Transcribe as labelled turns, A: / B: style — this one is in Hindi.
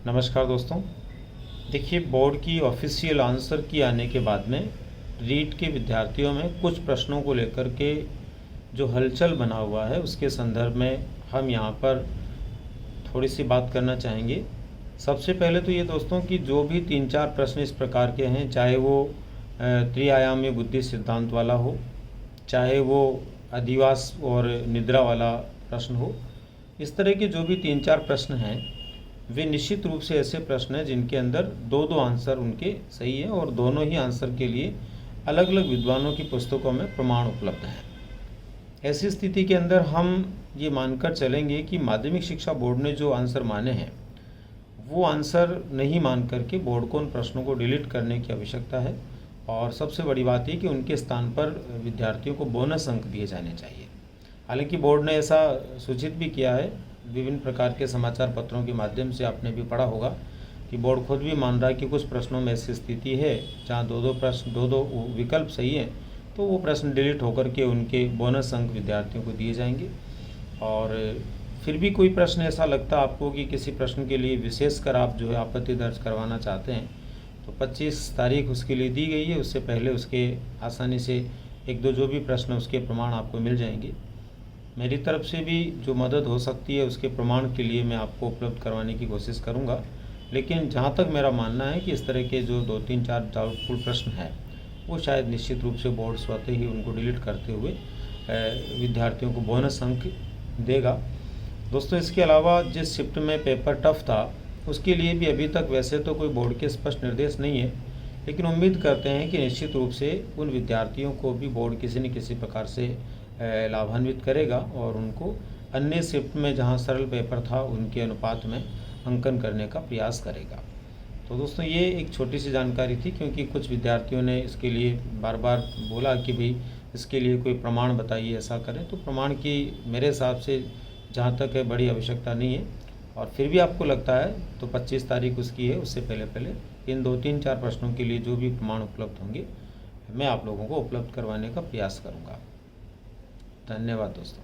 A: नमस्कार दोस्तों। देखिए, बोर्ड की ऑफिशियल आंसर की आने के बाद में रीट के विद्यार्थियों में कुछ प्रश्नों को लेकर के जो हलचल बना हुआ है उसके संदर्भ में हम यहाँ पर थोड़ी सी बात करना चाहेंगे। सबसे पहले तो ये दोस्तों कि जो भी 3-4 प्रश्न इस प्रकार के हैं, चाहे वो त्रिआयामी बुद्धि सिद्धांत वाला हो, चाहे वो अधिवास और निद्रा वाला प्रश्न हो, इस तरह के जो भी 3-4 प्रश्न हैं वे निश्चित रूप से ऐसे प्रश्न हैं जिनके अंदर दो आंसर उनके सही है और दोनों ही आंसर के लिए अलग अलग विद्वानों की पुस्तकों में प्रमाण उपलब्ध हैं। ऐसी स्थिति के अंदर हम ये मानकर चलेंगे कि माध्यमिक शिक्षा बोर्ड ने जो आंसर माने हैं वो आंसर नहीं मान करके बोर्ड को उन प्रश्नों को डिलीट करने की आवश्यकता है। और सबसे बड़ी बात ये कि उनके स्थान पर विद्यार्थियों को बोनस अंक दिए जाने चाहिए। हालांकि बोर्ड ने ऐसा सूचित भी किया है, विभिन्न प्रकार के समाचार पत्रों के माध्यम से आपने भी पढ़ा होगा कि बोर्ड खुद भी मान रहा है कि कुछ प्रश्नों में ऐसी स्थिति है जहाँ दो विकल्प सही हैं, तो वो प्रश्न डिलीट होकर के उनके बोनस अंक विद्यार्थियों को दिए जाएंगे। और फिर भी कोई प्रश्न ऐसा लगता आपको कि किसी प्रश्न के लिए विशेषकर आप जो है आपत्ति दर्ज करवाना चाहते हैं, तो 25 तारीख उसके लिए दी गई है। उससे पहले उसके आसानी से एक दो जो भी प्रश्न उसके प्रमाण आपको मिल जाएंगे। मेरी तरफ से भी जो मदद हो सकती है उसके प्रमाण के लिए मैं आपको उपलब्ध करवाने की कोशिश करूंगा। लेकिन जहां तक मेरा मानना है कि इस तरह के जो 2-3-4 डाउटफुल प्रश्न हैं वो शायद निश्चित रूप से बोर्ड स्वतः ही उनको डिलीट करते हुए विद्यार्थियों को बोनस अंक देगा। दोस्तों, इसके अलावा जिस शिफ्ट में पेपर टफ था उसके लिए भी अभी तक वैसे तो कोई बोर्ड के स्पष्ट निर्देश नहीं है, लेकिन उम्मीद करते हैं कि निश्चित रूप से उन विद्यार्थियों को भी बोर्ड किसी न किसी प्रकार से लाभान्वित करेगा और उनको अन्य शिफ्ट में जहां सरल पेपर था उनके अनुपात में अंकन करने का प्रयास करेगा। तो दोस्तों, ये एक छोटी सी जानकारी थी, क्योंकि कुछ विद्यार्थियों ने इसके लिए बार बार बोला कि भाई इसके लिए कोई प्रमाण बताइए, ऐसा करें। तो प्रमाण की मेरे हिसाब से जहाँ तक है बड़ी आवश्यकता नहीं है। और फिर भी आपको लगता है तो 25 तारीख उसकी है, उससे पहले पहले इन 2-3-4 प्रश्नों के लिए जो भी प्रमाण उपलब्ध होंगे मैं आप लोगों को उपलब्ध करवाने का प्रयास करूँगा। धन्यवाद दोस्तों।